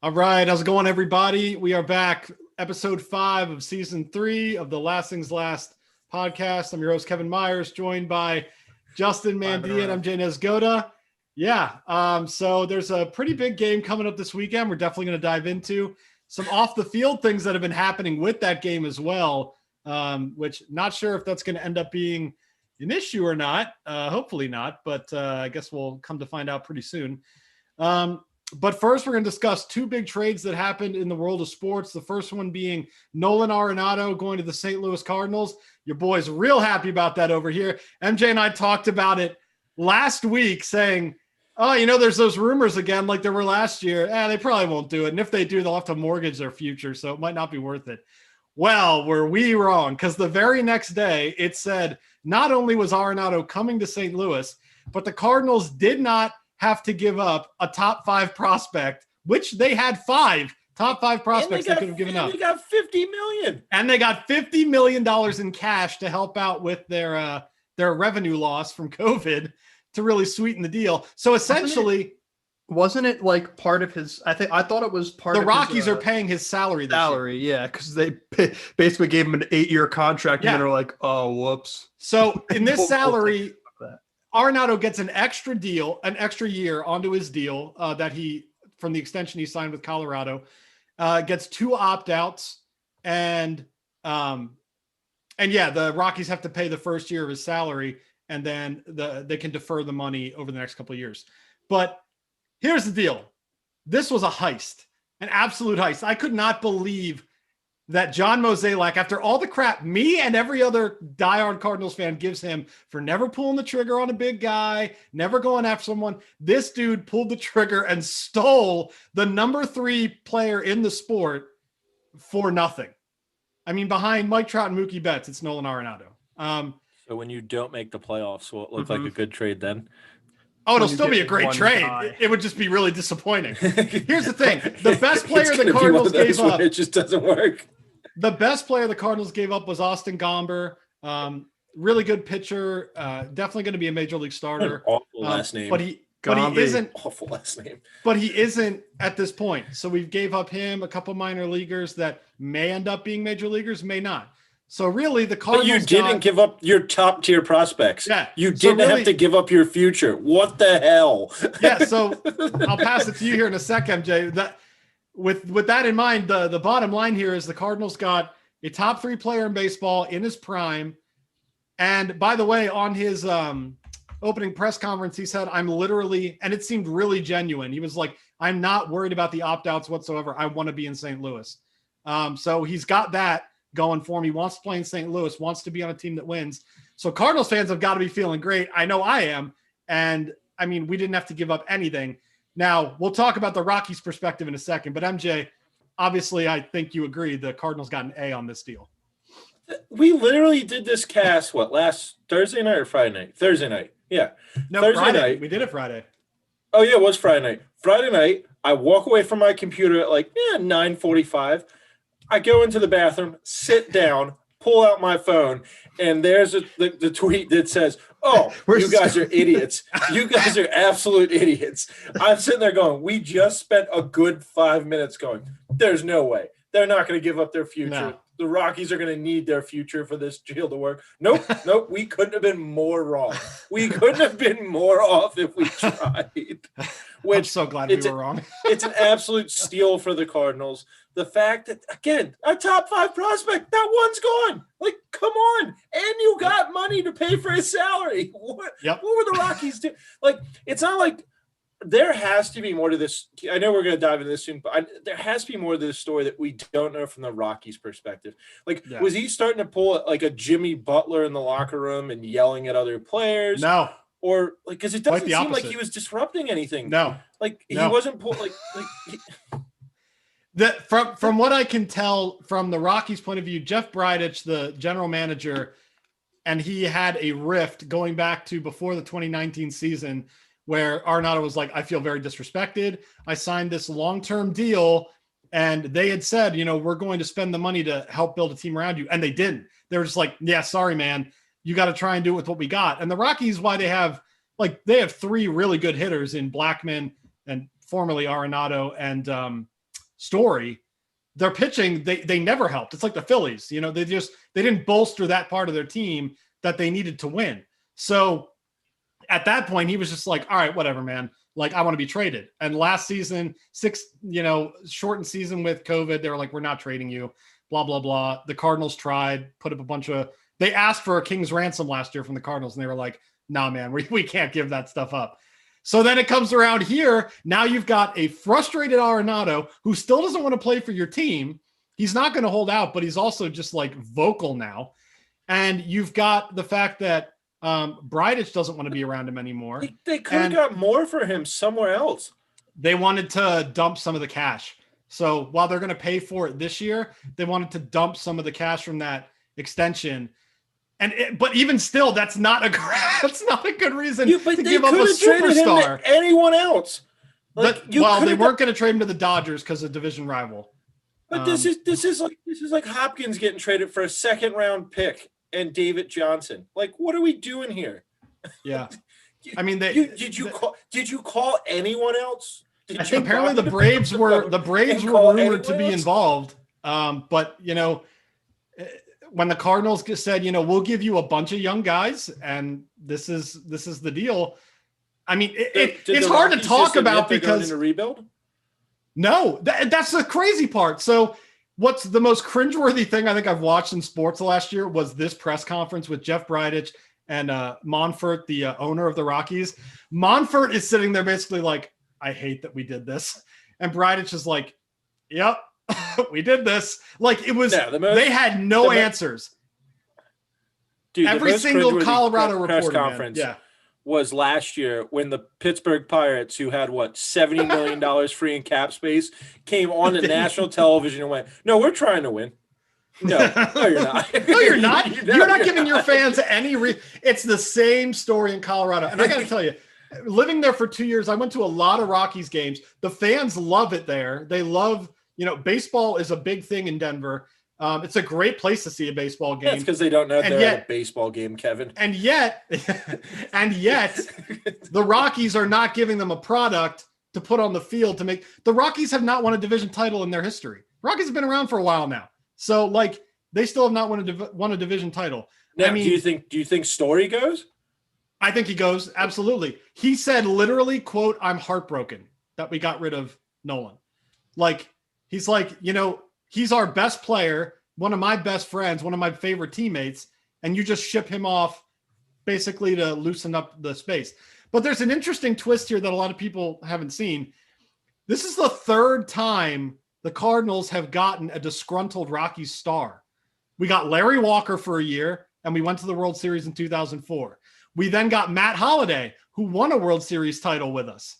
All right, how's it going, everybody? We are back, episode 5 of season 3 of the Last Things Last podcast. I'm your host, Kevin Myers, joined by Justin Mandia and MJ Nesgoda. So there's a pretty big game coming up this weekend. We're definitely going to dive into some off the field things that have been happening with that game as well, which not sure if that's going to end up being an issue or not. Hopefully not, but I guess we'll come to find out pretty soon. But first, we're going to discuss two big trades that happened in the world of sports. The first one being Nolan Arenado going to the St. Louis Cardinals. Your boy's real happy about that over here. MJ and I talked about it last week saying, oh, there's those rumors again like there were last year. They probably won't do it. And if they do, they'll have to mortgage their future, so it might not be worth it. Well, were we wrong? Because the very next day, it said not only was Arenado coming to St. Louis, but the Cardinals did not have to give up a top 5 prospect, which they had 5 top 5 prospects they could have given up. They got $50 million. And they got $50 million in cash to help out with their revenue loss from COVID to really sweeten the deal. So essentially, wasn't it like part of his? I thought it was part of the Rockies are paying his salary. Yeah, because they basically gave him an 8-year contract, and they're like, "Oh, whoops." So in this salary, Arenado gets an extra deal, an extra year onto his deal that he, from the extension he signed with Colorado, gets 2 opt-outs, and the Rockies have to pay the first year of his salary, and then they can defer the money over the next couple of years. But here's the deal. This was a heist, an absolute heist. I could not believe that John Mozeliak, after all the crap me and every other diehard Cardinals fan gives him for never pulling the trigger on a big guy, never going after someone, this dude pulled the trigger and stole the number 3 player in the sport for nothing. I mean, behind Mike Trout and Mookie Betts, it's Nolan Arenado. So when you don't make the playoffs, will it look like a good trade then? Oh, it'll still be a great trade. It would just be really disappointing. Here's the thing. The best player the Cardinals gave up. It just doesn't work. The best player the Cardinals gave up was Austin Gomber. Really good pitcher. Definitely going to be a major league starter. Awful last name. But he isn't. Awful last name. But he isn't at this point. So we've gave up him, a couple minor leaguers that may end up being major leaguers, may not. So really, the Cardinals. But you didn't give up your top tier prospects. Yeah. You didn't have to give up your future. What the hell? Yeah. So I'll pass it to you here in a second, MJ. With that in mind, the bottom line here is the Cardinals got a top 3 player in baseball in his prime. And by the way, on his opening press conference, he said, I'm literally, and it seemed really genuine. He was like, I'm not worried about the opt-outs whatsoever. I want to be in St. Louis. So he's got that going for him. He wants to play in St. Louis, wants to be on a team that wins. So Cardinals fans have got to be feeling great. I know I am. And I mean, we didn't have to give up anything. Now, we'll talk about the Rockies' perspective in a second, but MJ, obviously, I think you agree the Cardinals got an A on this deal. We literally did this cast, last Thursday night or Friday night? Thursday night, yeah. No, Thursday Friday. night. We did it Friday. Oh, yeah, it was Friday night. Friday night, I walk away from my computer at 9:45. I go into the bathroom, sit down, pull out my phone, and there's the tweet that says, oh, you guys are idiots. You guys are absolute idiots. I'm sitting there going, we just spent a good 5 minutes going, there's no way. They're not going to give up their future. No. The Rockies are going to need their future for this deal to work. Nope. We couldn't have been more wrong. We couldn't have been more off if we tried. I'm so glad we were wrong. It's an absolute steal for the Cardinals. The fact that, again, a top 5 prospect, that one's gone. Come on. And you got money to pay for his salary. What were the Rockies doing? It's not like there has to be more to this. I know we're going to dive into this soon, but there has to be more to this story that we don't know from the Rockies' perspective. Was he starting to pull a Jimmy Butler in the locker room and yelling at other players? No. Or because it doesn't seem like he was disrupting anything. No. He wasn't pulling From what I can tell from the Rockies' point of view, Jeff Bridich, the general manager, and he had a rift going back to before the 2019 season where Arenado was like, I feel very disrespected. I signed this long-term deal, and they had said, we're going to spend the money to help build a team around you. And they didn't. They were just like, yeah, sorry, man. You got to try and do it with what we got. And the Rockies, why they have 3 really good hitters in Blackmon and formerly Arenado and story. Their pitching, they never helped. It's like the Phillies, they didn't bolster that part of their team that they needed to win. So at that point, he was just like, all right, whatever, man. Like, I want to be traded. And last season, shortened season with COVID, they were like, we're not trading you, blah, blah, blah. The Cardinals tried, put up they asked for a king's ransom last year from the Cardinals, and they were like, nah, man, we can't give that stuff up. So then it comes around here. Now you've got a frustrated Arenado who still doesn't want to play for your team. He's not going to hold out, but he's also just like vocal now. And you've got the fact that Bridich doesn't want to be around him anymore. They could have got more for him somewhere else. They wanted to dump some of the cash. So while they're going to pay for it this year, they wanted to dump some of the cash from that extension. But even still, that's not a good reason to give up a superstar. Him to anyone else. They weren't going to trade him to the Dodgers because of division rival. But this is like Hopkins getting traded for a second round pick and David Johnson. Like, what are we doing here? Yeah, I mean, did you call anyone else? Apparently, the Braves were rumored to be involved. But when the Cardinals said, we'll give you a bunch of young guys, and this is the deal. I mean, it's hard to talk about because in a rebuild. No, that's the crazy part. So what's the most cringeworthy thing I think I've watched in sports the last year was this press conference with Jeff Bridich and Monfort, the owner of the Rockies. Monfort is sitting there basically like, I hate that we did this. And Bridich is like, yep. We did this. Like, it was, they had no answers. Dude, every single Colorado press reporter conference was last year when the Pittsburgh Pirates, who had $70 million free in cap space, came on to national television and went, no, we're trying to win. No, you're not. No, you're not. You're not giving your fans any it's the same story in Colorado. And I got to tell you, living there for 2 years, I went to a lot of Rockies games. The fans love it there. They love, baseball is a big thing in Denver. It's a great place to see a baseball game. That's because they don't know they're at a baseball game, Kevin. And yet, the Rockies are not giving them a product to put on the field to make. The Rockies have not won a division title in their history. Rockies have been around for a while now. So, they still have not won a division title. Now, I mean, do you think Story goes? I think he goes. Absolutely. He said literally, quote, I'm heartbroken that we got rid of Nolan. He's like, he's our best player, one of my best friends, one of my favorite teammates, and you just ship him off basically to loosen up the space. But there's an interesting twist here that a lot of people haven't seen. This is the third time the Cardinals have gotten a disgruntled Rockies star. We got Larry Walker for a year, and we went to the World Series in 2004. We then got Matt Holliday, who won a World Series title with us.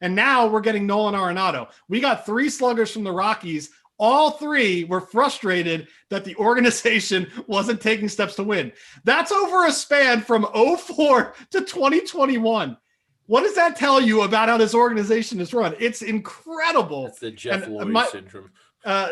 And now we're getting Nolan Arenado. We got 3 sluggers from the Rockies. All 3 were frustrated that the organization wasn't taking steps to win. That's over a span from 2004 to 2021. What does that tell you about how this organization is run? It's incredible. That's the Jeff Lurie syndrome.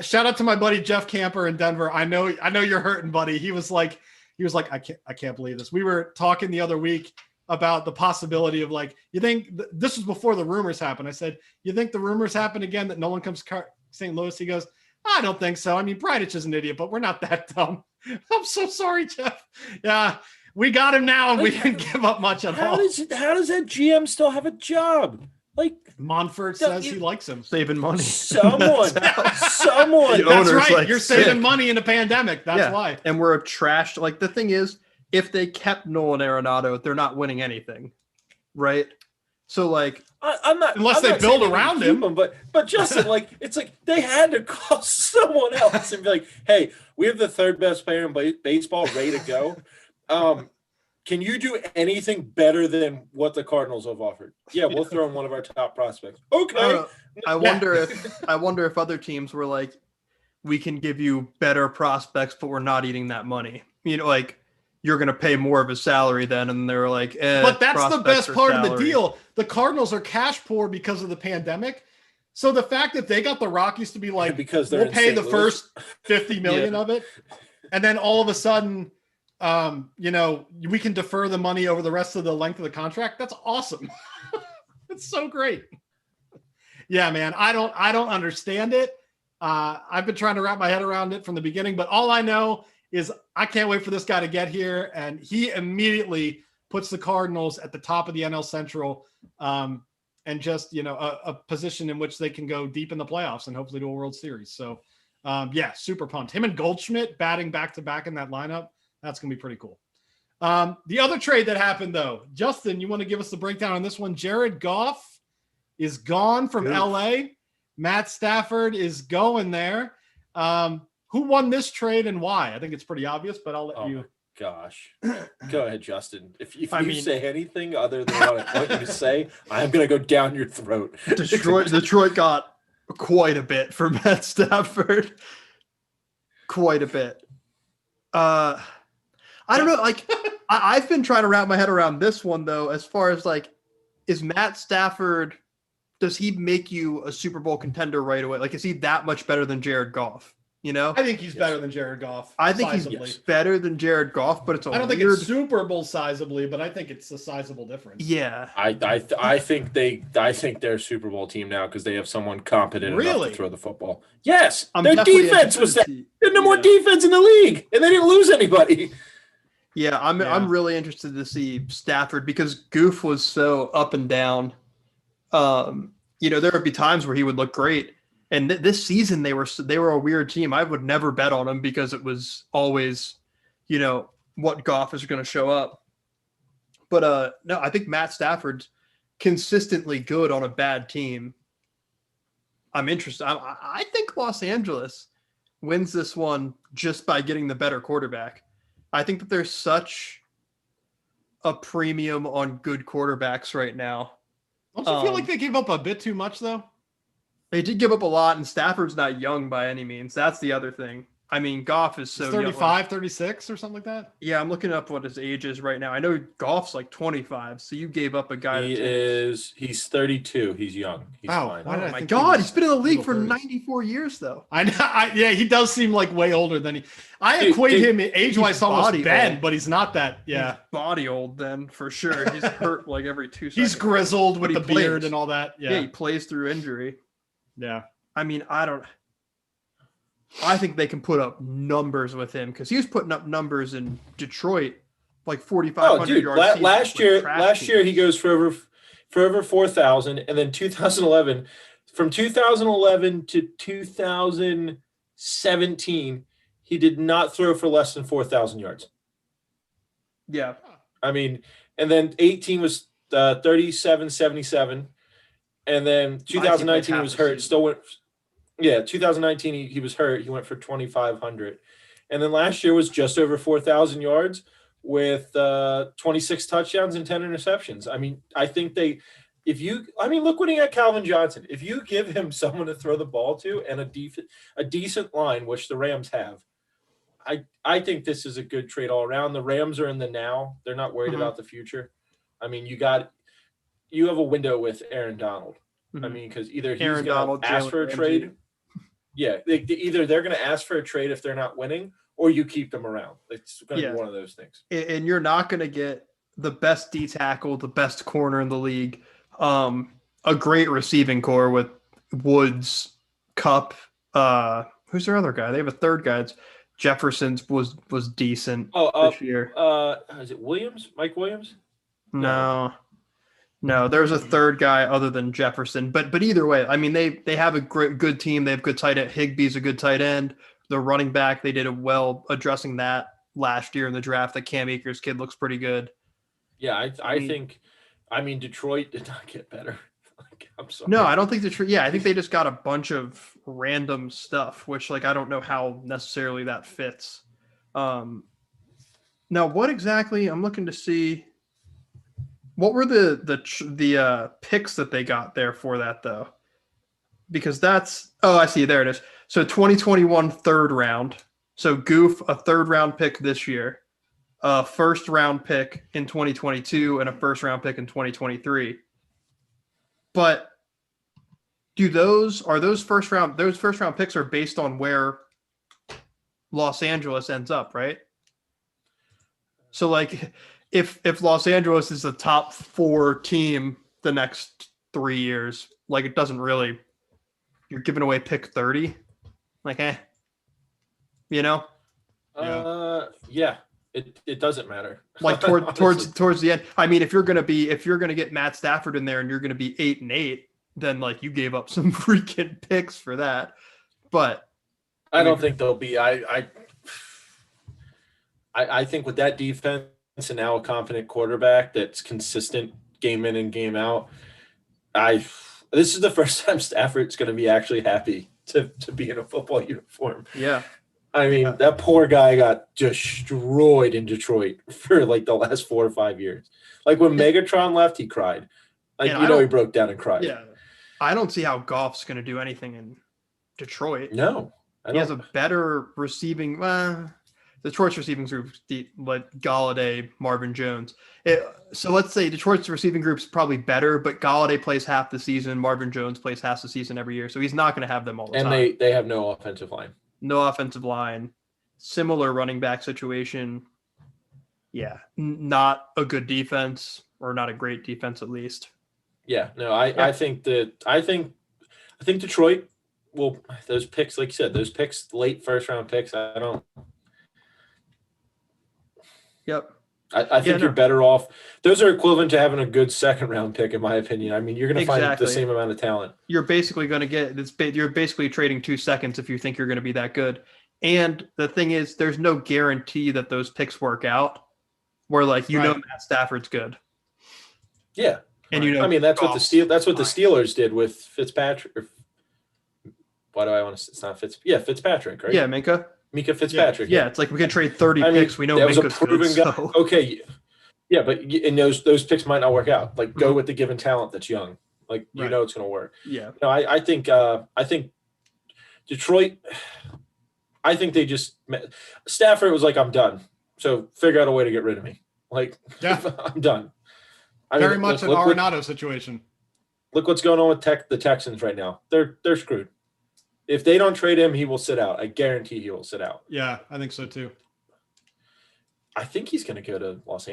Shout out to my buddy Jeff Camper in Denver. I know you're hurting, buddy. He was like, I can't believe this. We were talking the other week about the possibility of you think this was before the rumors happened. I said, you think the rumors happen again that no one comes to St. Louis? He goes, I don't think so. I mean, Bridich is an idiot, but we're not that dumb. I'm so sorry, Jeff. Yeah, we got him now, and we didn't give up much at all. How does that GM still have a job? Monfort says he likes him. Saving money. Someone. That's right. You're sick. Saving money in a pandemic. That's why. And we're trashed. The thing is, if they kept Nolan Arenado, they're not winning anything, right? So I'm not unless they build around him. But Justin, it's they had to call someone else and be like, hey, we have the third best player in baseball ready to go. Can you do anything better than what the Cardinals have offered? Yeah, we'll throw in one of our top prospects. Okay. I wonder if other teams were like, we can give you better prospects, but we're not eating that money. You're going to pay more of a salary then. And they're like, but that's the best part of the deal. The Cardinals are cash poor because of the pandemic. So the fact that they got the Rockies to be like, because we'll pay the first $50 million of it. And then all of a sudden, we can defer the money over the rest of the length of the contract. That's awesome. It's so great. Yeah, man. I don't understand it. I've been trying to wrap my head around it from the beginning, but all I know is I can't wait for this guy to get here. And he immediately puts the Cardinals at the top of the NL Central, and just, a position in which they can go deep in the playoffs and hopefully to a World Series. So, super pumped. Him and Goldschmidt batting back-to-back in that lineup. That's going to be pretty cool. The other trade that happened, though, Justin, you want to give us the breakdown on this one? Jared Goff is gone from LA. Matt Stafford is going there. Who won this trade and why? I think it's pretty obvious, but I'll let you. Gosh, go ahead, Justin. If you say anything other than what I want you to say, I'm going to go down your throat. Detroit got quite a bit for Matt Stafford. Quite a bit. I don't know. Like, I've been trying to wrap my head around this one, though, as far as like, is Matt Stafford, does he make you a Super Bowl contender right away? Like, is he that much better than Jared Goff? I think he's better than Jared Goff. I think he's better than Jared Goff, but I don't think it's Super Bowl sizably, but I think it's a sizable difference. Yeah, I think they're a Super Bowl team now because they have someone competent enough to throw the football. Yes, their defense was that. There's no more defense in the league, and they didn't lose anybody. Yeah, I'm really interested to see Stafford because Goof was so up and down. There would be times where he would look great. And this season they were a weird team. I would never bet on them because it was always, what Goff is going to show up. But no, I think Matt Stafford's consistently good on a bad team. I'm interested. I think Los Angeles wins this one just by getting the better quarterback. I think that there's such a premium on good quarterbacks right now. Don't you feel like they gave up a bit too much, though? They did give up a lot, and Stafford's not young by any means. That's the other thing. I mean, Goff is so 35, 36 or something like that? Yeah, I'm looking up what his age is right now. I know Goff's like 25, so you gave up a guy. He's 32. He's young. He's fine. Oh my God, he's been in the league for 94 years, though. I know. Yeah, he does seem like way older than I equate him age-wise almost Ben, but he's not that. Yeah. He's body old then, for sure. He's hurt like every 2 seconds. He's grizzled with the beard and all that. Yeah, he plays through injury. Yeah. I mean, I think they can put up numbers with him because he was putting up numbers in Detroit, like 4,500 yards. Last year he goes for over 4,000, and then 2011, from 2011 to 2017, he did not throw for less than 4,000 yards. Yeah, I mean, and then 18 was 37-77. And then 2019 he was hurt. Still went. Yeah, 2019 he was hurt. He went for 2,500, and then last year was just over 4,000 yards with 26 touchdowns and 10 interceptions. I mean, I think look what he got, Calvin Johnson. If you give him someone to throw the ball to and a decent line, which the Rams have, I think this is a good trade all around. The Rams are in the now; they're not worried about the future. I mean, you have a window with Aaron Donald. I mean, because either he's going to ask for a trade. Yeah, either they're going to ask for a trade if they're not winning, or you keep them around. It's going to be one of those things. And you're not going to get the best D tackle, the best corner in the league, a great receiving core with Woods, Kupp. Who's their other guy? They have a third guy. Jefferson's was decent this year. Is it Williams? Mike Williams? No, there's a third guy other than Jefferson. But either way, I mean, they have a good team. They have good tight end. Higbee's a good tight end. The running back, they did a well addressing that last year in the draft. The Cam Akers kid looks pretty good. Yeah, I think Detroit did not get better. I'm sorry. No, I don't think Detroit. Yeah, I think they just got a bunch of random stuff, which I don't know how necessarily that fits. Now, what exactly? I'm looking to see. What were the picks that they got there for that, though? Because I see. There it is. So 2021 third round. So Goof, a third round pick this year, a first round pick in 2022, and a first round pick in 2023. But those first round picks are based on where Los Angeles ends up, right? So if Los Angeles is the top 4 team the next 3 years, it doesn't really, you're giving away pick 30. Like, you know, Yeah. It doesn't matter. like towards the end. I mean, if you're gonna get Matt Stafford in there and you're gonna be 8-8, then like you gave up some freaking picks for that. But I don't think they'll be. I think with that defense and now a confident quarterback that's consistent game in and game out, this is the first time Stafford's going to be actually happy to be in a football uniform. Yeah. I mean, that poor guy got destroyed in Detroit for like the last 4 or 5 years. Like when Megatron left, he cried. Like, he broke down and cried. Yeah. I don't see how Goff's going to do anything in Detroit. No. He has a better receiving. Detroit's receiving group, like Galladay, Marvin Jones. So let's say Detroit's receiving group's probably better, but Galladay plays half the season. Marvin Jones plays half the season every year. So he's not going to have them all the time. And they have no offensive line. No offensive line. Similar running back situation. Yeah. Not a good defense, or not a great defense at least. Yeah. No, I think Detroit will, those picks, like you said, those picks, late first round picks, I don't. Yep. I think you're better off. Those are equivalent to having a good second round pick, in my opinion. I mean, you're going to find the same amount of talent. You're basically going to get this. You're basically trading 2 seconds if you think you're going to be that good. And the thing is, there's no guarantee that those picks work out. Where like Matt Stafford's good. Yeah, and I mean, that's what the Steelers did with Fitzpatrick. Why do I want to? It's not Fitzpatrick, right? Yeah, Minka Fitzpatrick. Yeah, it's like we can trade 30 picks. We know that was Minka's a proven good, guy. so. Okay, yeah, but those picks might not work out. Like, go with the given talent that's young. Like, it's going to work. Yeah. No, I think Detroit. I think they just Stafford was like, I'm done. So figure out a way to get rid of me. Like, I'm done. Very much an Arenado situation. Look what's going on with the Texans right now. They're screwed. If they don't trade him, he will sit out. I guarantee he will sit out. Yeah, I think so too. I think he's going to go to Las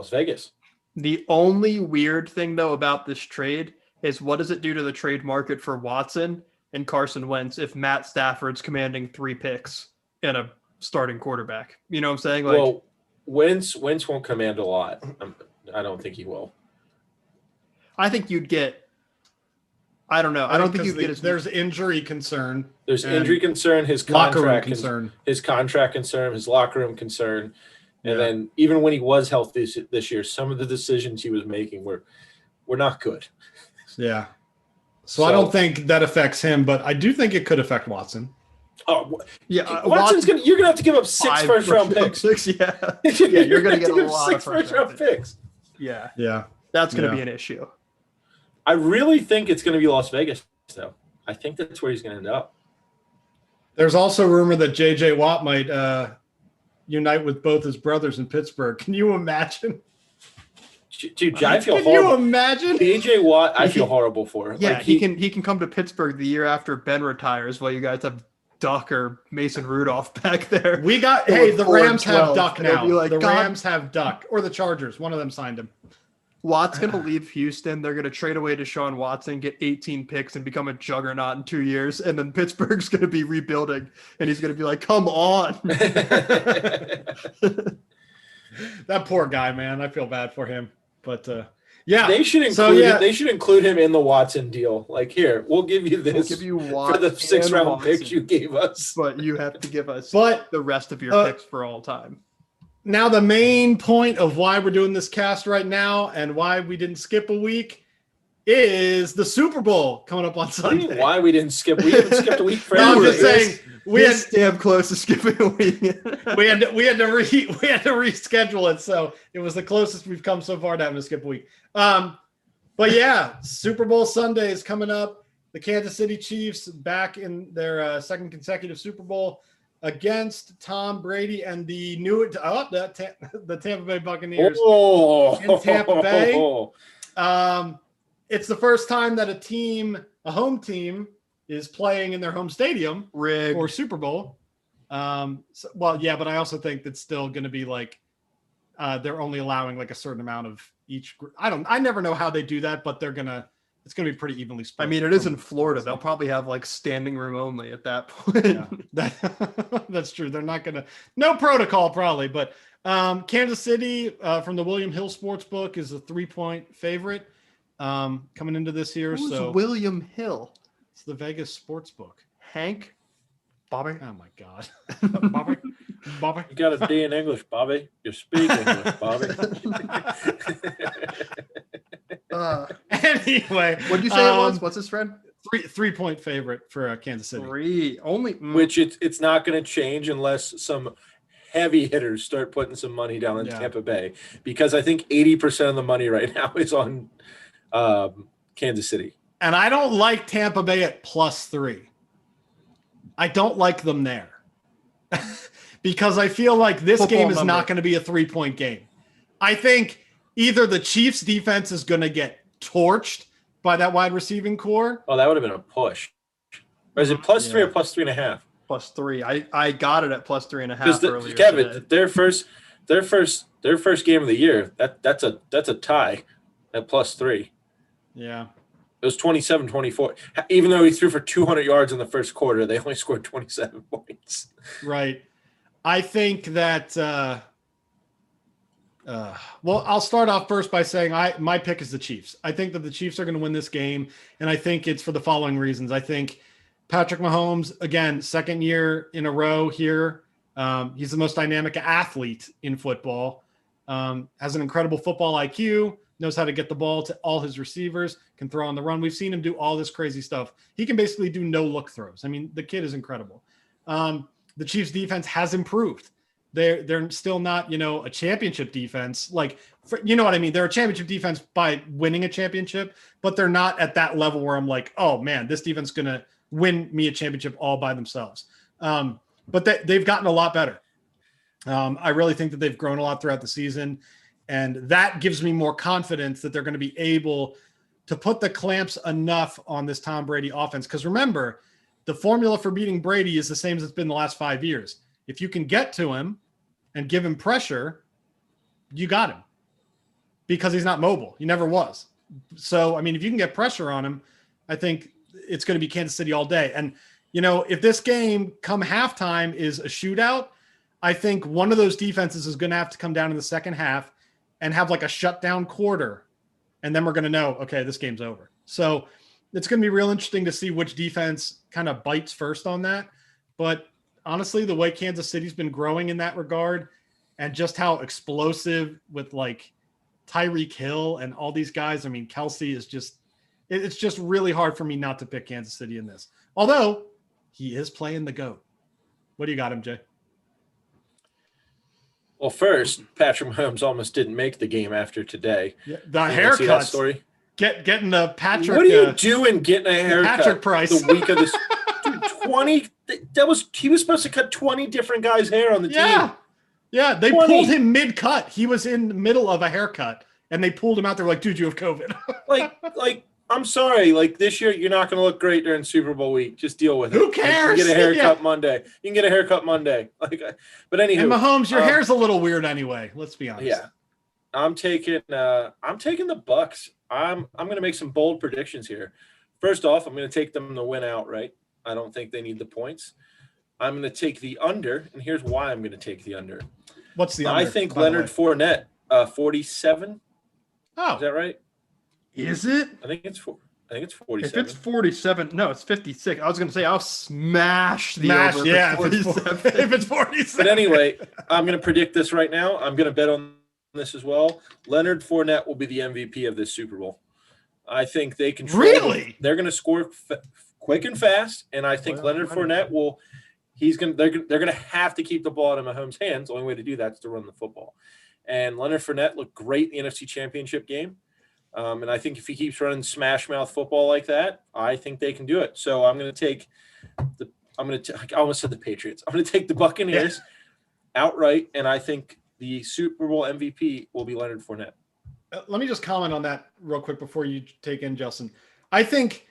Vegas. The only weird thing, though, about this trade is what does it do to the trade market for Watson and Carson Wentz if Matt Stafford's commanding 3 picks and a starting quarterback? You know what I'm saying? Like, well, Wentz won't command a lot. I don't think he will. I think you'd get. I don't know. I don't think you'd get. There's injury concern. There's injury concern. His contract concern. His contract concern. His locker room concern. And then even when he was healthy this year, some of the decisions he was making were not good. Yeah. So I don't think that affects him, but I do think it could affect Watson. Oh yeah, you're gonna have to give up 6 first-round picks. Yeah, you're gonna get a lot of first-round picks. Yeah, yeah, that's gonna be an issue. I really think it's gonna be Las Vegas, though. I think that's where he's gonna end up. There's also rumor that J.J. Watt might unite with both his brothers in Pittsburgh. Can you imagine? Dude, I feel horrible. Can you imagine? J.J. Watt, I feel horrible for. Yeah, like he can come to Pittsburgh the year after Ben retires while you guys have Duck or Mason Rudolph back there. The Rams have Duck now. Like, the Rams have Duck, or the Chargers. One of them signed him. Watt's going to leave Houston. They're going to trade away Deshaun Watson, get 18 picks, and become a juggernaut in 2 years. And then Pittsburgh's going to be rebuilding, and he's going to be like, come on. That poor guy, man. I feel bad for him. But, yeah. They should include him. They should include him in the Watson deal. Like, here, we'll give you this for the 6th-round picks you gave us. But you have to give us the rest of your picks for all time. Now, the main point of why we're doing this cast right now and why we didn't skip a week is the Super Bowl coming up on Sunday. Why we didn't skip? We haven't skipped a week for I'm just saying we had damn close to skipping a week. we had to reschedule it, so it was the closest we've come so far to having to skip a week. But yeah, Super Bowl Sunday is coming up. The Kansas City Chiefs back in their second consecutive Super Bowl against Tom Brady and the Tampa Bay Buccaneers in Tampa Bay. It's the first time that a home team, is playing in their home stadium for Super Bowl. But I also think that's still going to be like they're only allowing like a certain amount of each group. I never know how they do that, but they're gonna it's going to be pretty evenly split. I mean, it is in Florida. They'll probably have like standing room only at that point. Yeah, that's true. They're not going to, no protocol probably, but Kansas City from the William Hill Sportsbook is a 3-point favorite coming into this year. Who's So William Hill? It's the Vegas Sportsbook. Hank? Bobby? Oh my God. Bobby. You got a D in English, Bobby. You speak English, Bobby. Anyway, what did you say it was? What's his friend? 3-point favorite for Kansas City. 3 only, Which it's not going to change unless some heavy hitters start putting some money down in Tampa Bay, because I think 80% of the money right now is on Kansas City. And I don't like Tampa Bay at +3. I don't like them there because I feel like this game is not going to be a 3-point game. I think either the Chiefs defense is going to get torched by that wide receiving core. Oh, that would have been a push. Or is it +3 or +3.5? +3. I got it at +3.5 earlier. Kevin, today. their first game of the year, that's a tie at +3. Yeah. It was 27-24. Even though he threw for 200 yards in the first quarter, they only scored 27 points. Right. I think that well, I'll start off first by saying my pick is the Chiefs. I think that the Chiefs are going to win this game, and I think it's for the following reasons. I think Patrick Mahomes, again, second year in a row here. He's the most dynamic athlete in football, has an incredible football IQ, knows how to get the ball to all his receivers, can throw on the run. We've seen him do all this crazy stuff. He can basically do no-look throws. I mean, the kid is incredible. The Chiefs defense has improved. They're still not, a championship defense. You know what I mean? They're a championship defense by winning a championship, but they're not at that level where I'm like, oh man, this defense is going to win me a championship all by themselves. But they've gotten a lot better. I really think that they've grown a lot throughout the season, and that gives me more confidence that they're going to be able to put the clamps enough on this Tom Brady offense. Because remember, the formula for beating Brady is the same as it's been the last 5 years. If you can get to him and give him pressure, you got him, because he's not mobile. He never was. So, I mean, if you can get pressure on him, I think it's going to be Kansas City all day. And, if this game come halftime is a shootout, I think one of those defenses is going to have to come down in the second half and have like a shutdown quarter. And then we're going to know, okay, this game's over. So it's going to be real interesting to see which defense kind of bites first on that. But honestly, the way Kansas City's been growing in that regard, and just how explosive with like Tyreek Hill and all these guys. I mean, Kelsey is it's just really hard for me not to pick Kansas City in this. Although he is playing the GOAT. What do you got him, Jay? Well, first, Patrick Mahomes almost didn't make the game after today. Yeah, the haircut story. Getting the Patrick. What are you doing getting a haircut? Patrick Price. The week of this. Dude, 20. He was supposed to cut 20 different guys' hair on the team. Yeah. They 20. pulled him mid-cut. He was in the middle of a haircut, and they pulled him out. They're like, dude, you have COVID. like, I'm sorry. Like, this year, you're not going to look great during Super Bowl week. Just deal with it. Who cares? You can get a haircut Monday. You can get a haircut Monday. But anywho. And Mahomes, your hair's a little weird anyway. Let's be honest. Yeah. I'm taking the Bucks. I'm going to make some bold predictions here. First off, I'm going to take them to win outright. I don't think they need the points. I'm going to take the under, and here's why I'm going to take the under. What's the under? I think Leonard Fournette, 47. Oh, is that right? Is it? I think it's 47. If it's 47, no, it's 56. I was going to say I'll smash the over. Yeah, if it's 47. If it's 47. But anyway, I'm going to predict this right now. I'm going to bet on this as well. Leonard Fournette will be the MVP of this Super Bowl. I think they control. Really? They're going to score quick and fast, and I think Leonard Fournette will. They're going to have to keep the ball out of Mahomes' hands. The only way to do that is to run the football. And Leonard Fournette looked great in the NFC Championship game. And I think if he keeps running smash mouth football like that, I think they can do it. So I'm going to take I almost said the Patriots. I'm going to take the Buccaneers outright, and I think the Super Bowl MVP will be Leonard Fournette. Let me just comment on that real quick before you take in Justin. I think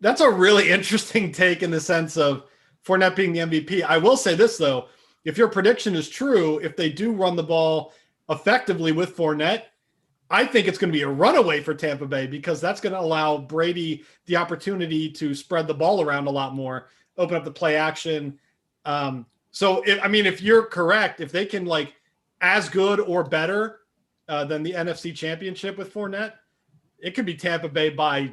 that's a really interesting take in the sense of Fournette being the MVP. I will say this, though. If your prediction is true, if they do run the ball effectively with Fournette, I think it's going to be a runaway for Tampa Bay because that's going to allow Brady the opportunity to spread the ball around a lot more, open up the play action. If you're correct, if they can as good or better than the NFC Championship with Fournette, it could be Tampa Bay by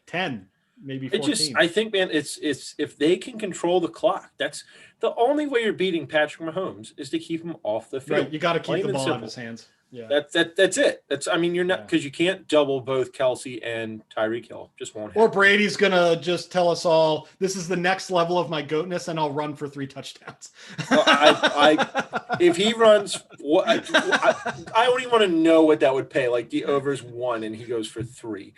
10, maybe 14. I think, man, it's if they can control the clock, that's the only way you're beating Patrick Mahomes is to keep him off the field. Right, you got to keep the ball in his hands. Yeah, that's it. You're not because you can't double both Kelsey and Tyreek Hill. Just won't happen. Or Brady's gonna just tell us all this is the next level of my goatness, and I'll run for 3 touchdowns. If he runs, I don't even want to know what that would pay. Like the over's 1 and he goes for 3.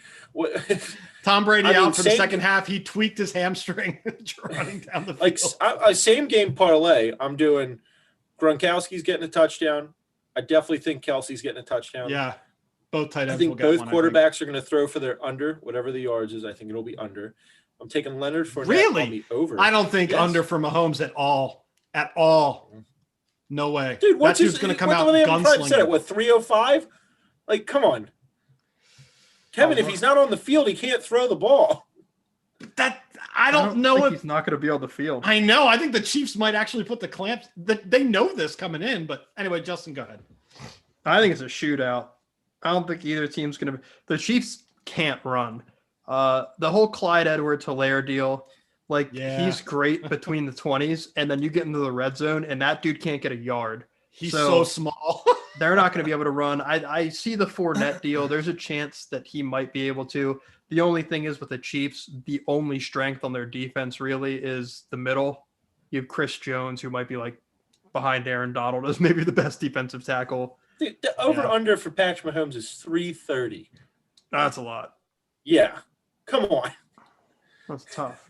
Tom Brady out for the second half. He tweaked his hamstring running down the field. Same game parlay. I'm doing Gronkowski's getting a touchdown. I definitely think Kelsey's getting a touchdown. Yeah, both tight ends. I think both quarterbacks are going to throw for their under, whatever the yards is. I think it'll be under. I'm taking Leonard for really over. I don't think under for Mahomes at all. At all. No way. Dude, that dude's going to come out gunslinging. What 305? Like, come on, Kevin. If he's not on the field, he can't throw the ball. I don't know if he's not going to be on the field. I know. I think the Chiefs might actually put the clamps. They know this coming in, but anyway, Justin, go ahead. I think it's a shootout. I don't think either team's going to. The Chiefs can't run. The whole Clyde Edwards-Helaire deal, he's great between the 20s, and then you get into the red zone, and that dude can't get a yard. He's so small. They're not going to be able to run. I see the Fournette deal. There's a chance that he might be able to. The only thing is with the Chiefs, the only strength on their defense really is the middle. You have Chris Jones, who might be behind Aaron Donald as maybe the best defensive tackle. The over-under for Patrick Mahomes is 330. That's a lot. Yeah. Come on. That's tough.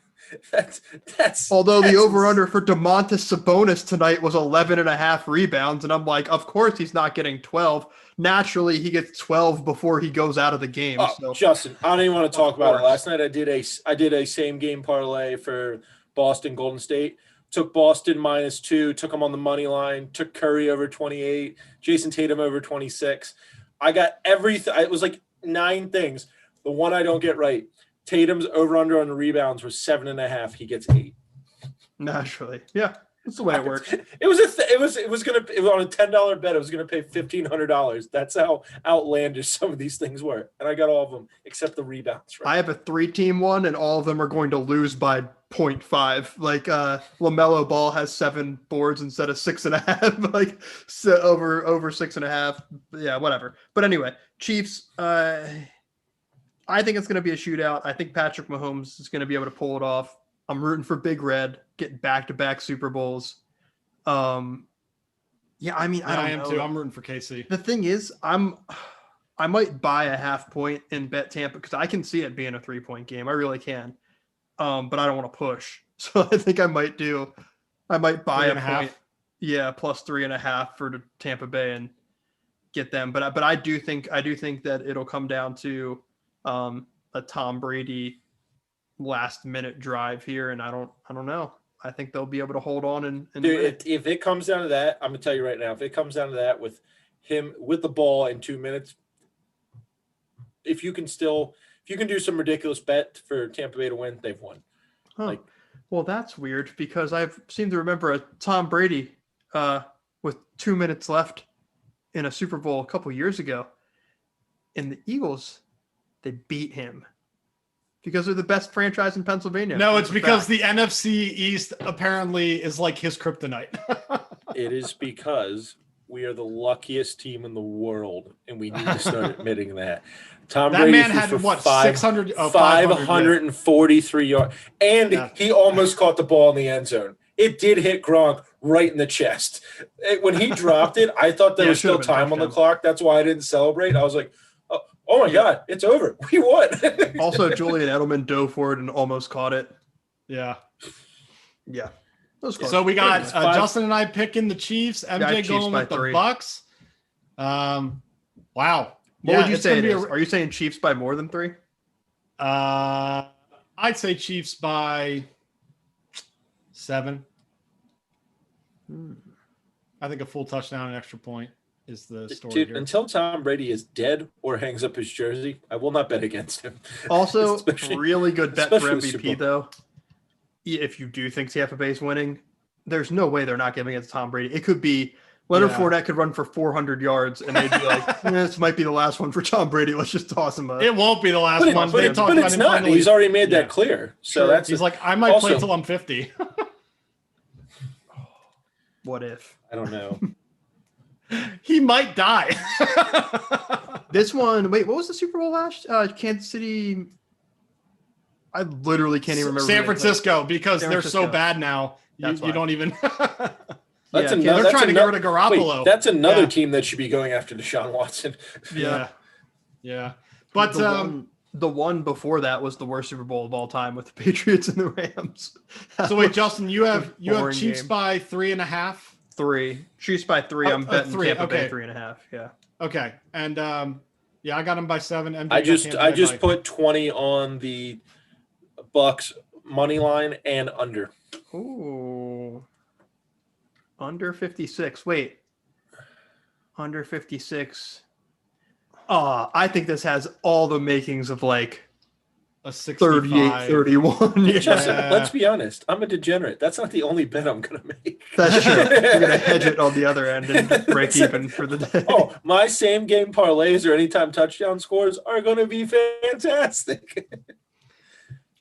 That's Although the over-under for Domantas Sabonis tonight was 11.5 rebounds, and I'm like, of course he's not getting 12. Naturally, he gets 12 before he goes out of the game. Justin, I don't even want to talk about it. Last night I did a same game parlay for Boston Golden State. Took Boston -2, took them on the money line, took Curry over 28, Jason Tatum over 26. I got everything. It was 9 things. The one I don't get right. Tatum's over-under on the rebounds was 7.5. He gets 8. Naturally. Yeah. That's the way it works. It was on a $10 bet. It was gonna pay $1,500. That's how outlandish some of these things were, and I got all of them except the rebounds. Right? I have a 3-team one, and all of them are going to lose by 0.5. LaMelo Ball has 7 boards instead of 6.5. So over 6.5. Yeah, whatever. But anyway, Chiefs. I think it's going to be a shootout. I think Patrick Mahomes is going to be able to pull it off. I'm rooting for Big Red, getting back-to-back Super Bowls. I am too. I'm rooting for KC. The thing is, I might buy a half point and bet Tampa because I can see it being a 3-point game. I really can. But I don't want to push. So I think I might buy a point. Yeah, plus 3.5 for Tampa Bay and get them. But I do think that it'll come down to a Tom Brady last minute drive here, and I don't know. I think they'll be able to hold on and dude, if it comes down to that, I'm gonna tell you right now, if it comes down to that with him with the ball in 2 minutes, if you can do some ridiculous bet for Tampa Bay to win, they've won. Huh. Well, that's weird because I've seemed to remember a Tom Brady with 2 minutes left in a Super Bowl a couple years ago, and the Eagles, they beat him because they're the best franchise in Pennsylvania. No, it's because the NFC East apparently is like his kryptonite. It is because we are the luckiest team in the world, and we need to start admitting that. Tom that Brady man had what 543 yards, and he almost caught the ball in the end zone. It did hit Gronk right in the chest. When he dropped it, I thought there was still time on the clock. That's why I didn't celebrate. I was like, oh my God, it's over. We won. Also, Julian Edelman dove for it and almost caught it. Yeah. Yeah. So we got Justin and I picking the Chiefs, MJ going with the 3. Bucks. Wow. What would you say it is? Are you saying Chiefs by more than 3? I'd say Chiefs by 7. I think a full touchdown and extra point. is the story Dude, here. until Tom Brady is dead or hangs up his jersey, I will not bet against him. Also, Especially- really good bet for especially the Super MVP though. If you do think Tampa Bay's winning, there's no way they're not giving it to Tom Brady. It could be Leonard Yeah. Fournette could run for 400 yards, and they'd be like, "This might be the last one for Tom Brady. Let's just toss him a." It won't be the last But, one. but, They it- talked but about it's him not. finally- He's already made Yeah. that clear. So Sure. that's He's like, I might play also- till I'm 50. What if I don't know. He might die. this one? Wait, what was the Super Bowl last? Kansas City. I literally can't even remember. San who they played. Francisco, because San they're so Francisco. bad now. That's You why. don't even. That's Yeah, another, They're trying to get rid of Garoppolo. Wait, that's another Yeah. team that should be going after Deshaun Watson. Yeah. Yeah. But the one before that was the worst Super Bowl of all time with the Patriots and the Rams. so wait, Justin, you have Boring Chiefs game. by 3.5. 3. Chiefs by 3. I'm betting 3, Tampa Bay okay. 3.5. Yeah. Okay. And yeah, I got them by 7. MJ I got just Tampa Bay by- put 20 on the Bucks money line and under. Ooh. Under 56. Wait. Under 56. I think this has all the makings of like a 65. 38, 31. Yeah. Justin, let's be honest. I'm a degenerate. That's not the only bet I'm going to make. That's true. You're going to hedge it on the other end and break even for the day. Oh, my same game parlays or anytime touchdown scores are going to be fantastic.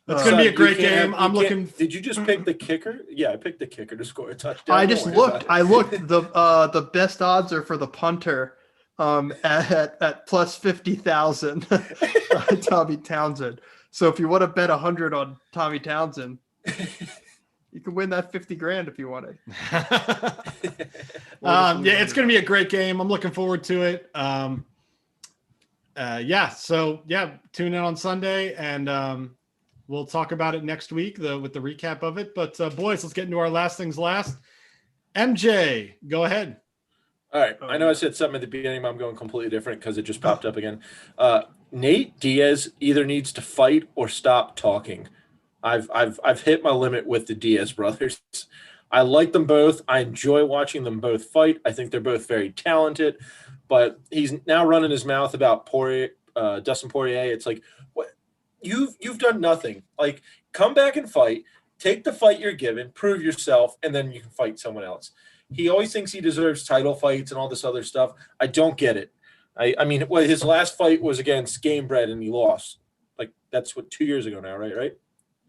That's going to be a You great can't game. have- I'm you can't- looking. Did you just pick the kicker? Yeah, I picked the kicker to score a touchdown. I Don't just worry looked. about it. I looked. The best odds are for the punter at plus 50,000. Tommy Townsend. So if you want to bet 100 on Tommy Townsend, you can win that 50 grand if you want it. Yeah, it's going to be a great game. I'm looking forward to it. Yeah, so yeah, tune in on Sunday, and we'll talk about it next week with the recap of it. But boys, let's get into our last things last. MJ, go ahead. All right. I know I said something at the beginning, but I'm going completely different because it just popped up again. Nate Diaz either needs to fight or stop talking. I've hit my limit with the Diaz brothers. I like them both. I enjoy watching them both fight. I think they're both very talented, but he's now running his mouth about Dustin Poirier. It's like, what? You've done nothing. Like, come back and fight. Take the fight you're given, prove yourself, and then you can fight someone else. He always thinks he deserves title fights and all this other stuff. I don't get it. I mean, well, his last fight was against Gamebred and he lost. Like, that's 2 years ago now, right?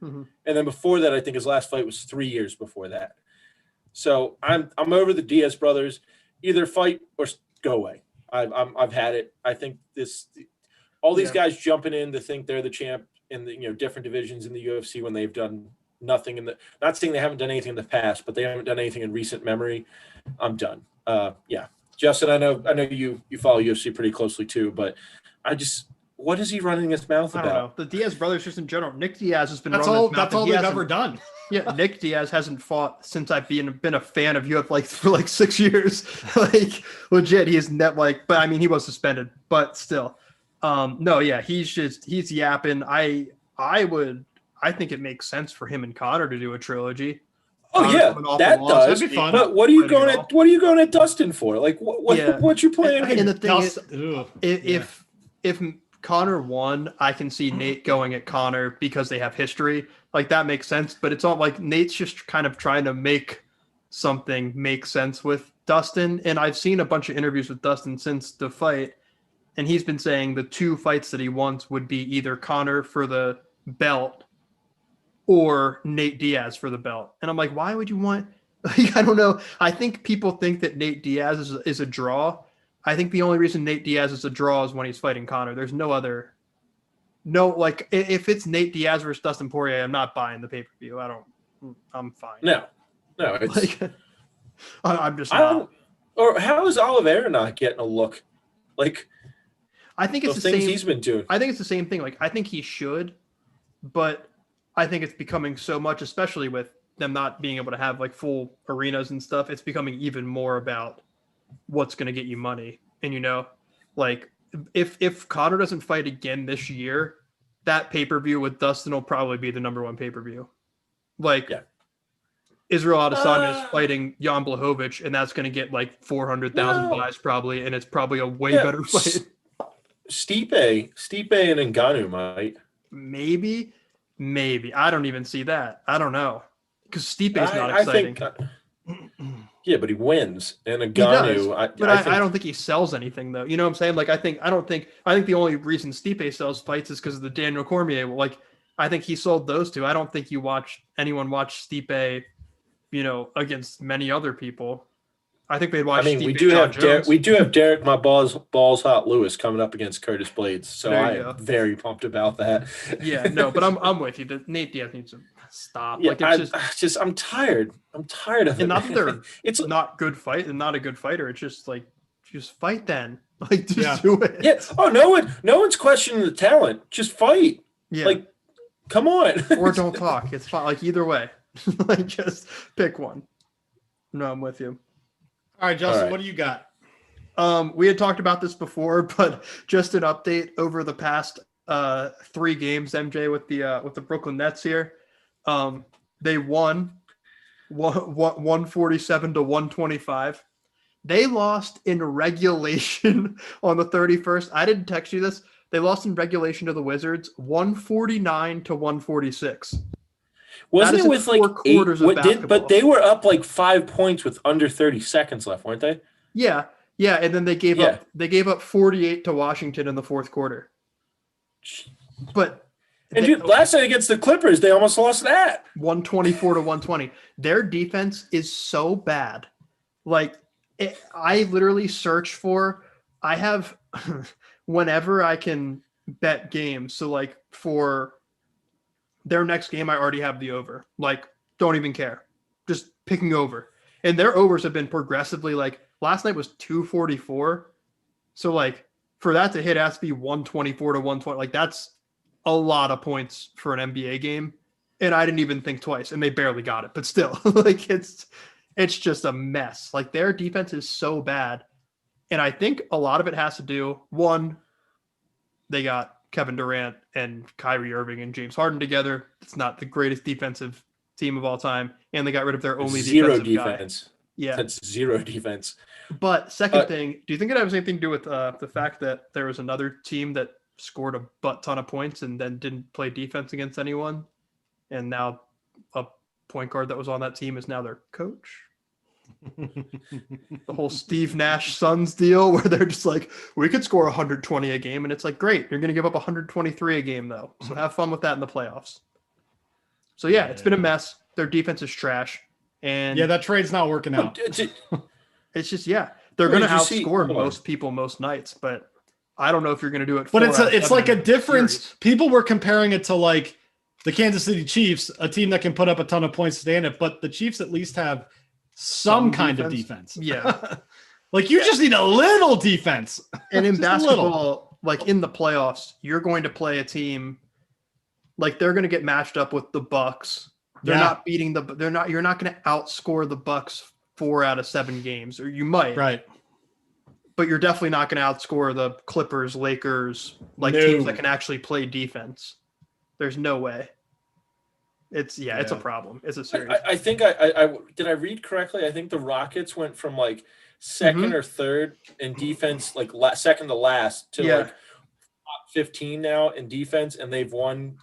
Mm-hmm. And then before that, I think his last fight was 3 years before that. So I'm over the Diaz brothers. Either fight or go away. I've had it. I think all these guys jumping in to think they're the champ in the different divisions in the UFC when they've done nothing not saying they haven't done anything in the past, but they haven't done anything in recent memory. I'm done. Yeah. Justin, I know you follow UFC pretty closely too, but what is he running his mouth I don't know. about? The Diaz brothers, just in general. Nick Diaz has been That's running all. his mouth, That's and all he they've hasn't- ever done. Yeah, Nick Diaz hasn't fought since I've been a fan of UFC for 6 years. Like, legit, he is net like. But I mean, he was suspended, but still. No, yeah, he's yapping. I think it makes sense for him and Connor to do a trilogy. Oh Connor's yeah, coming off that a loss. does. That'd be fun. But what are you Fighting going at all. at? What are you going at Dustin for? Like, Yeah. what's your plan? And the thing is, Ugh. if Connor won, I can see Nate going at Connor because they have history. Like, that makes sense. But it's all like Nate's just kind of trying to make something make sense with Dustin. And I've seen a bunch of interviews with Dustin since the fight, and he's been saying the 2 fights that he wants would be either Connor for the belt or Nate Diaz for the belt. And I'm like, why would you want? Like, I don't know. I think people think that Nate Diaz is a draw. I think the only reason Nate Diaz is a draw is when he's fighting Connor. There's like, if it's Nate Diaz versus Dustin Poirier, I'm not buying the pay-per-view. I'm fine. No, it's. Like, I'm just I not. don't. Or how is Oliveira not getting a look? Like, I think it's the the things same. he's been doing. I think it's the same thing. Like, I think he should, but I think it's becoming so much, especially with them not being able to have like full arenas and stuff. It's becoming even more about what's going to get you money. And like if Connor doesn't fight again this year, that pay-per-view with Dustin will probably be the number 1 pay-per-view. Like, Yeah. Israel Adesanya is fighting Jan Blachowicz, and that's going to get like 400,000 buys probably, and it's probably a way better fight. Stipe and Ngannou might. Maybe. I don't even see that. I don't know. Because Stipe's not exciting. Yeah, but he wins. And Ngannou, I don't think he sells anything though. You know what I'm saying? Like I think the only reason Stipe sells fights is because of the Daniel Cormier. Like I think he sold those two. I don't think anyone watch Stipe, against many other people. I think they'd watch. We do have Derek my balls hot Lewis coming up against Curtis Blades, so I am very pumped about that. Yeah, no, but I'm with you. Nate Diaz needs to stop. Yeah, I'm tired. I'm tired of it. Not that it's not good fight and not a good fighter. It's just like just fight then. Like just do it. Yeah. Oh, no one's questioning the talent. Just fight. Yeah. Like, come on. Or don't talk. It's fine. Like either way. Like just pick one. No, I'm with you. All right, Justin, what do you got? We had talked about this before, but just an update over the past 3 games, MJ, with the Brooklyn Nets here. They won 147 to 125. They lost in regulation on the 31st. I didn't text you this. They lost in regulation to the Wizards 149 to 146. Wasn't it with like 8? But they were up like 5 points with under 30 seconds left, weren't they? Yeah, and then they gave up. They gave up 48 to Washington in the fourth quarter. But last night against the Clippers, they almost lost that 124 to 120. Their defense is so bad. Like I literally search for. I have whenever I can bet games. So like for their next game, I already have the over. Like, don't even care. Just picking over. And their overs have been progressively like last night was 244. So like for that to hit, it has to be 124 to 120. Like that's a lot of points for an NBA game. And I didn't even think twice. And they barely got it. But still, like it's just a mess. Like their defense is so bad. And I think a lot of it has to do, one, they got Kevin Durant and Kyrie Irving and James Harden together. It's not the greatest defensive team of all time. And they got rid of their only defense. Guy. Yeah. That's zero defense. But second thing, do you think it has anything to do with the fact that there was another team that scored a butt ton of points and then didn't play defense against anyone? And now a point guard that was on that team is now their coach? The whole Steve Nash Suns deal where they're just like, we could score 120 a game, and it's like, great, you're going to give up 123 a game though, so have fun with that in the playoffs. So it's been a mess. Their defense is trash, and that trade's not working out. It's just they're going to outscore most people most nights, but I don't know if you're going to do it. But it's like a difference. Series. People were comparing it to like the Kansas City Chiefs, a team that can put up a ton of points to stand it, but the Chiefs at least have some kind of defense. Yeah. Like you just need a little defense. And in basketball, like in the playoffs, you're going to play a team like they're going to get matched up with the Bucks. They're not beating you're not going to outscore the Bucks 4 out of 7 games, or you might. Right. But you're definitely not going to outscore the Clippers, Lakers, teams that can actually play defense. There's no way. It's a problem. It's a serious. I think I did I read correctly? I think the Rockets went from like second or third in defense, like second to last, to like top 15 now in defense, and they've won.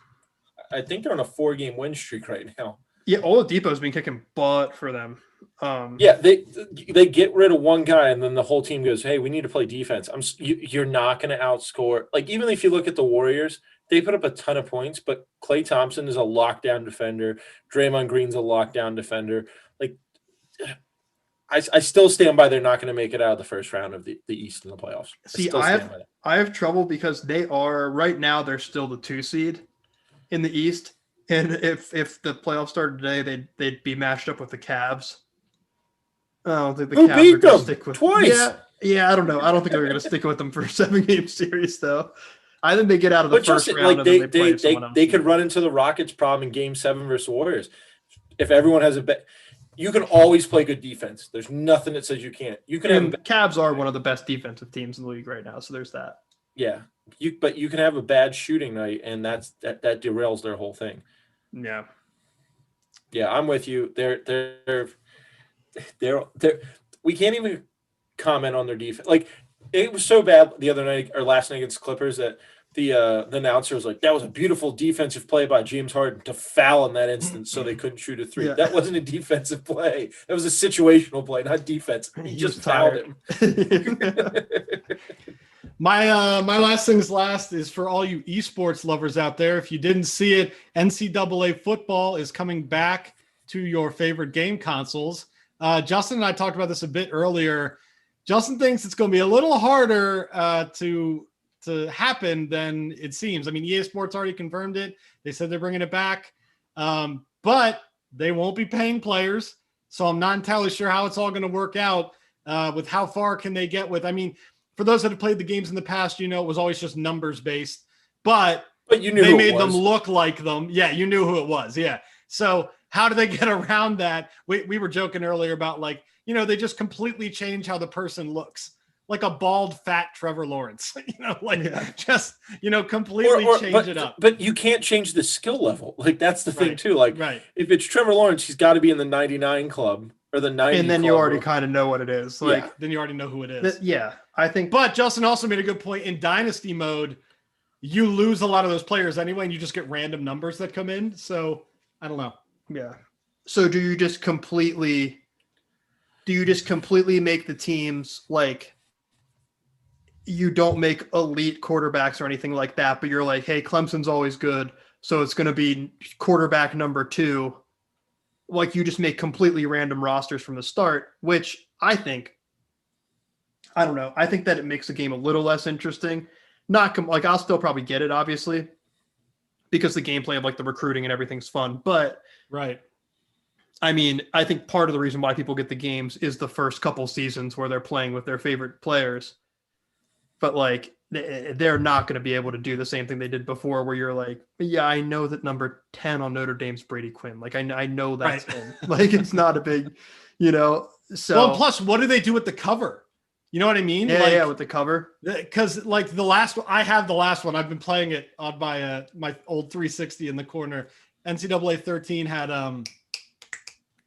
I think they're on a 4-game win streak right now. Yeah, Oladipo's been kicking butt for them. They get rid of one guy, and then the whole team goes, "Hey, we need to play defense." You're not going to outscore. Like even if you look at the Warriors. They put up a ton of points, but Klay Thompson is a lockdown defender. Draymond Green's a lockdown defender. Like, I still stand by they're not going to make it out of the first round of the East in the playoffs. I have trouble because they are right now. They're still the 2 seed in the East, and if the playoffs started today, they'd be matched up with the Cavs. I don't think the Cavs are going to stick with twice. Yeah. I don't know. I don't think they're going to stick with them for a 7-game series though. I think they get out of the first round. Like they could run into the Rockets' problem in Game 7 versus Warriors. If everyone has you can always play good defense. There's nothing that says you can't. You can. The Cavs are one of the best defensive teams in the league right now, so there's that. Yeah, but you can have a bad shooting night, and that derails their whole thing. Yeah. Yeah, I'm with you. They're we can't even comment on their defense. Like, it was so bad the other night or last night against Clippers that the announcer was like, "That was a beautiful defensive play by James Harden to foul in that instance, so they couldn't shoot a three." Yeah. That wasn't a defensive play. That was a situational play, not defense. He just fouled him. My last things last is for all you esports lovers out there. If you didn't see it, NCAA football is coming back to your favorite game consoles. Justin and I talked about this a bit earlier. Justin thinks it's going to be a little harder to happen than it seems. I mean, EA Sports already confirmed it. They said they're bringing it back, but they won't be paying players. So I'm not entirely sure how it's all going to work out with how far can they get with. I mean, for those that have played the games in the past, it was always just numbers based, but you knew they made them look like them. Yeah, you knew who it was. Yeah. So how do they get around that? We were joking earlier about they just completely change how the person looks, like a bald, fat Trevor Lawrence, completely change it up. But you can't change the skill level. Like, that's the thing too. Like, right. If it's Trevor Lawrence, he's got to be in the 99 club or the 90. And then you already kind of know what it is. Like, then you already know who it is. I think. But Justin also made a good point. In Dynasty mode, you lose a lot of those players anyway, and you just get random numbers that come in. So I don't know. Yeah. So do you just completely make the teams like you don't make elite quarterbacks or anything like that, but you're like, hey, Clemson's always good, so it's going to be quarterback number 2. Like, you just make completely random rosters from the start, which I think that it makes the game a little less interesting. I'll still probably get it, obviously, because the gameplay of the recruiting and everything's fun. But right. I mean, I think part of the reason why people get the games is the first couple seasons where they're playing with their favorite players. But they're not going to be able to do the same thing they did before, where you're like, yeah, I know that number 10 on Notre Dame's Brady Quinn. Like, I know that's him. Like, it's not a big, So well, plus, what do they do with the cover? You know what I mean? Yeah, with the cover. Because the last one, I have the last one. I've been playing it on my my old 360 in the corner. NCAA 13 had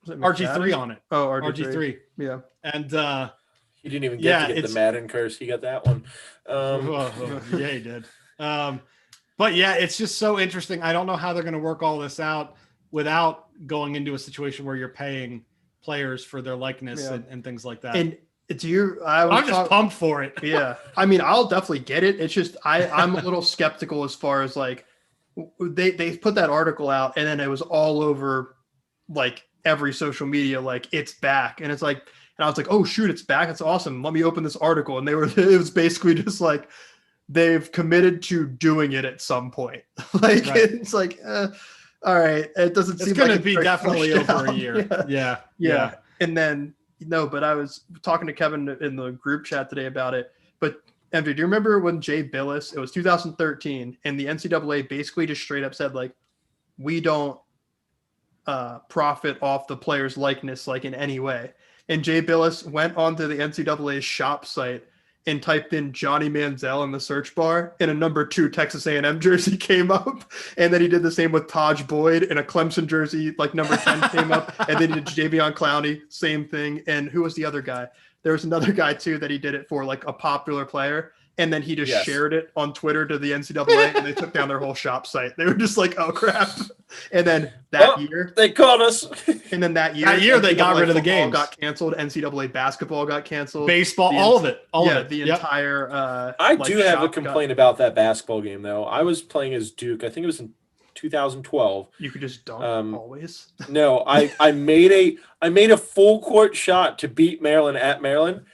RG3 on it. Oh, RG3. Yeah. And he didn't even get the Madden curse. He got that one. Yeah, he did. But yeah, it's just so interesting. I don't know how they're going to work all this out without going into a situation where you're paying players for their likeness and things like that. And I'm just pumped for it. Yeah. I mean, I'll definitely get it. It's just I'm a little skeptical as far as they put that article out and then it was all over every social media, it's back. And it's and I was like, oh shoot, it's back. It's awesome. Let me open this article. And it was basically just they've committed to doing it at some point. It's all right. It doesn't seem going to be definitely over a year. Yeah. And then, but I was talking to Kevin in the group chat today about it. But MJ, do you remember when Jay Billis, it was 2013, and the NCAA basically just straight up said, we don't profit off the player's likeness in any way. And Jay Billis went onto the NCAA shop site and typed in Johnny Manziel in the search bar, and a number 2 Texas A&M jersey came up. And then he did the same with Taj Boyd, and a Clemson jersey, number 10 came up. And then he did Javion Clowney, same thing. And who was the other guy? There was another guy too that he did it for, a popular player. And then he just shared it on Twitter to the NCAA, and they took down their whole shop site. They were just like, oh crap. And then that year they caught us. And then that year they got rid of the game. Got canceled. NCAA basketball got canceled. Baseball, all of it. The entire. I do have a complaint about that basketball game though. I was playing as Duke. I think it was in 2012. You could just dunk always. No, I made a full court shot to beat Maryland at Maryland.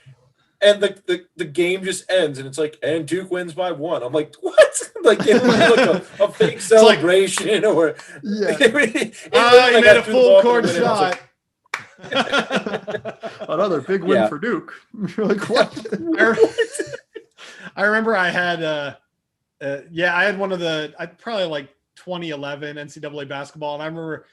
And the game just ends, and it's and Duke wins by 1. I'm like, what? It was a fake celebration, or you made a full court shot. Another big win for Duke. You're like, what? I remember I had I had one of the probably 2011 NCAA basketball, and I remember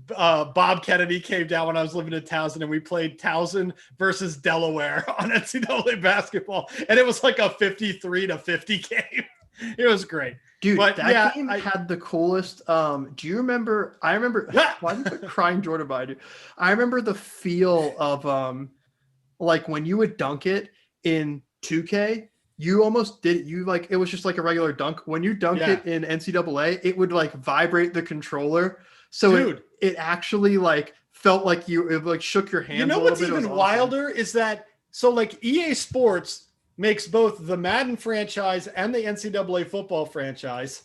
Bob Kennedy came down when I was living in Towson, and we played Towson versus Delaware on NCAA basketball, and it was a 53-50 game. It was great. Dude, But, that yeah, game had the coolest. Do you remember? I remember. Why did you put crying Jordan behind you? I remember the feel of like when you would dunk it in 2K, you almost did. You like it was just like a regular dunk. When you dunked it in NCAA, it would like vibrate the controller, so it actually like felt like it like shook your hands. You know what's even wilder is that so like EA Sports makes both the Madden franchise and the NCAA football franchise.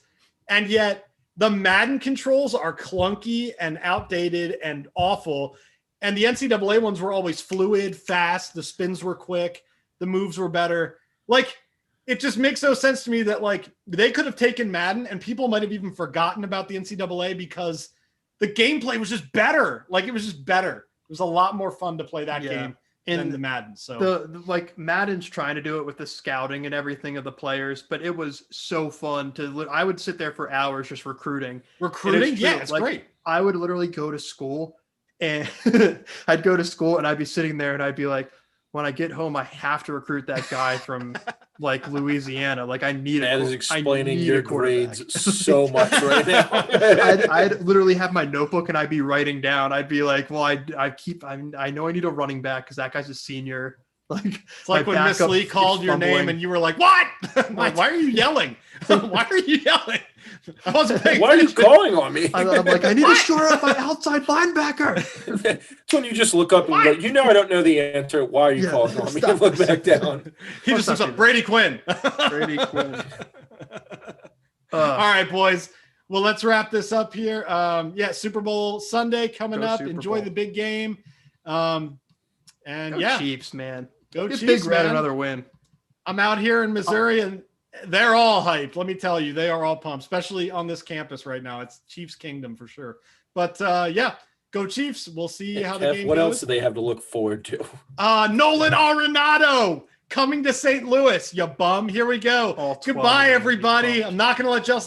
And yet the Madden controls are clunky and outdated and awful. And the NCAA ones were always fluid, fast. The spins were quick. The moves were better. Like, it just makes no sense to me that like they could have taken Madden and people might have even forgotten about the NCAA because the gameplay was just better. Like, it was just better. It was a lot more fun to play that game than the Madden. So the like Madden's trying to do it with the scouting and everything of the players, but it was so fun to. I would sit there for hours just recruiting. Yeah, it's like, great. I would literally go to school, and I'd go to school and I'd be sitting there and I'd be like, when I get home, I have to recruit that guy from like Louisiana. Like I need that is explaining your grades so much right now. I'd literally have my notebook and I'd be writing down. I'd be like, well, I know I need a running back because that guy's a senior. Like it's like when Miss Lee called your name and you were like, "What? Why are you yelling? Why are you yelling? I wasn't paying Why are you calling on me?" I'm like, I need to shore up my outside linebacker. That's when you just look up and go, you know, I don't know the answer. Why are you calling on me? And look back down. He just looks up Brady Quinn. Brady Quinn. All right, boys. Well, let's wrap this up here. Super Bowl Sunday coming up. Enjoy the big game. And go Chiefs, man. Go Get Chiefs, Big Red, man. another win. I'm out here in Missouri, and they're all hyped. Let me tell you, they are all pumped, especially on this campus right now. It's Chiefs Kingdom for sure. But go Chiefs. We'll see how the game what goes. Else do they have to look forward to? Nolan Arenado coming to St. Louis, you bum. Here we go. Goodbye, everybody. I'm not going to let Justin